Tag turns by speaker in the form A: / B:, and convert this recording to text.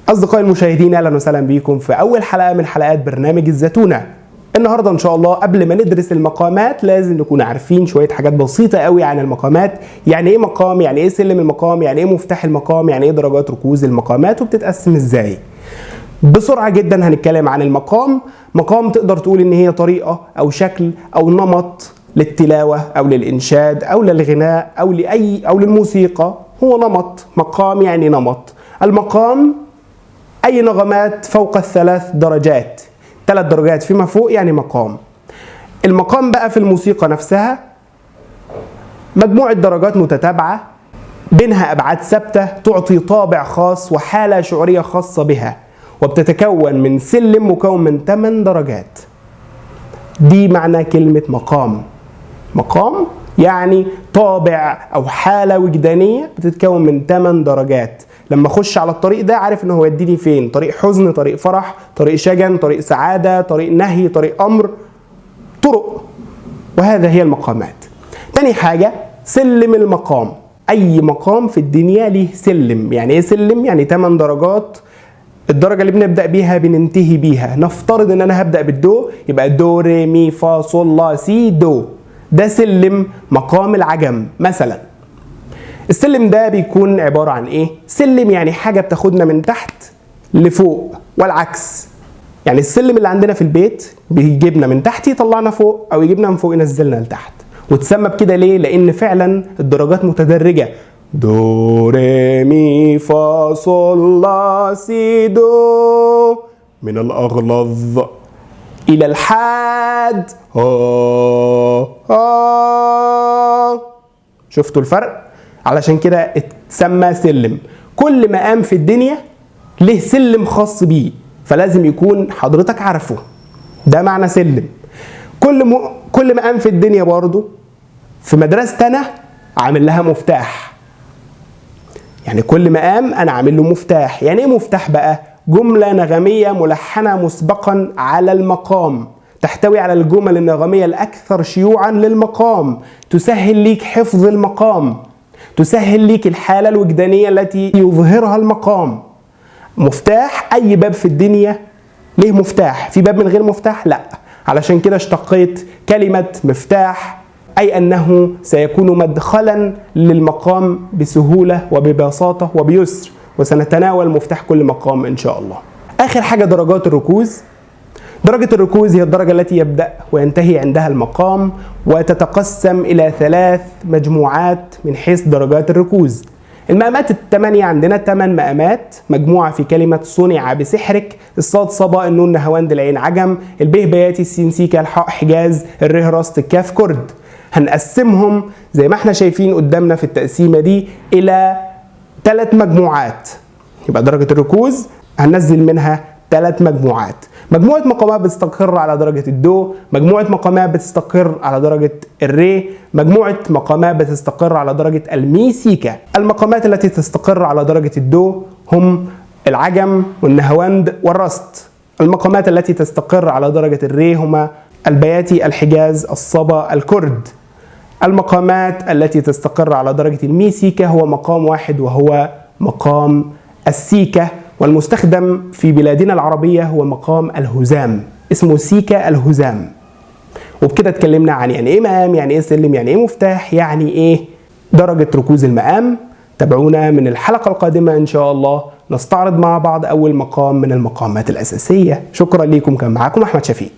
A: أصدقائي المشاهدين، أهلا وسهلا بكم في أول حلقة من حلقات برنامج الزتونة. النهاردة إن شاء الله قبل ما ندرس المقامات لازم نكون عارفين شوية حاجات بسيطة قوي عن المقامات. يعني إيه مقام؟ يعني إيه سلم المقام؟ يعني إيه مفتاح المقام؟ يعني إيه درجات ركوز المقامات وبتتقسم إزاي؟ بسرعة جدا هنتكلم عن المقام. مقام تقدر تقول إن هي طريقة أو شكل أو نمط للتلاوة أو للإنشاد أو للغناء أو للموسيقى. هو نمط. مقام يعني نمط. المقام أي نغمات فوق الثلاث درجات. 3 درجات فيما فوق يعني مقام. المقام بقى في الموسيقى نفسها مجموعة درجات متتابعة بينها أبعاد ثابتة تعطي طابع خاص وحالة شعورية خاصة بها، وبتتكون من سلم مكون من 8 درجات. دي معنى كلمة مقام. مقام يعني طابع أو حالة وجدانية بتتكون من 8 درجات. لما اخش على الطريق ده عارف انه هو يديني فين، طريق حزن، طريق فرح، طريق شجن، طريق سعادة، طريق نهي، طريق امر، طرق. وهذا هي المقامات. تاني حاجة سلم المقام. اي مقام في الدنيا ليه سلم. يعني ايه سلم؟ يعني 8 درجات. الدرجة اللي بنبدأ بيها بننتهي بيها. نفترض ان انا هبدأ بالدو، يبقى دو ري مي فا صول لا سي دو. ده سلم مقام العجم مثلا. السلم ده بيكون عبارة عن ايه؟ سلم يعني حاجة بتاخدنا من تحت لفوق والعكس. يعني السلم اللي عندنا في البيت بيجيبنا من تحت يطلعنا فوق، او يجيبنا من فوق ينزلنا لتحت. وتسمى بكده ليه؟ لان فعلا الدرجات متدرجة. دو ري مي فا صول لا سي دو، من الاغلظ الى الحاد شفتوا الفرق؟ علشان كده اتسمى سلم. كل مقام في الدنيا له سلم خاص بيه، فلازم يكون حضرتك عارفه. ده معنى سلم. كل مقام في الدنيا برضو في مدرسة أنا عامل لها مفتاح. يعني كل مقام أنا عامل له مفتاح. يعني إيه مفتاح بقى؟ جملة نغمية ملحنة مسبقا على المقام، تحتوي على الجمل النغمية الأكثر شيوعا للمقام، تسهل ليك حفظ المقام، تسهل ليك الحالة الوجدانية التي يظهرها المقام. مفتاح. أي باب في الدنيا ليه مفتاح. في باب من غير مفتاح؟ لا. علشان كده اشتقيت كلمة مفتاح، أي أنه سيكون مدخلا للمقام بسهولة وببساطة وبيسر، وسنتناول مفتاح كل مقام إن شاء الله. آخر حاجة درجات الركوز. درجة الركوز هي الدرجة التي يبدأ وينتهي عندها المقام، وتتقسم إلى 3 مجموعات من حيث درجات الركوز. المقامات ال8 عندنا 8 مقامات، مجموعة في كلمة صنع بسحرك. الصاد صبا، النون نهواند، العين عجم، البه بياتي، السين سيكا، الحاء حجاز، الره راست، الكاف كرد. هنقسمهم زي ما احنا شايفين قدامنا في التقسيمة دي إلى 3 مجموعات. يبقى درجة الركوز هننزل منها 3 مجموعات. مجموعة مقامات بتستقر على درجة الدو، مجموعة مقامات بتستقر على درجة الري، مجموعة مقامات بتستقر على درجة المي سيكا. المقامات التي تستقر على درجة الدو هم العجم والنهواند والرست. المقامات التي تستقر على درجة الري هما البياتي، الحجاز، الصبا، الكرد. المقامات التي تستقر على درجة المي سيكا هو مقام واحد وهو مقام السيكا، والمستخدم في بلادنا العربية هو مقام الهزام، اسمه سيكا الهزام. وبكده اتكلمنا عن يعني ايه مقام، يعني ايه سلم، يعني ايه مفتاح، يعني ايه درجة ركوز المقام. تابعونا من الحلقة القادمة ان شاء الله نستعرض مع بعض اول مقام من المقامات الاساسية. شكرا لكم، كان معاكم احمد شفيق.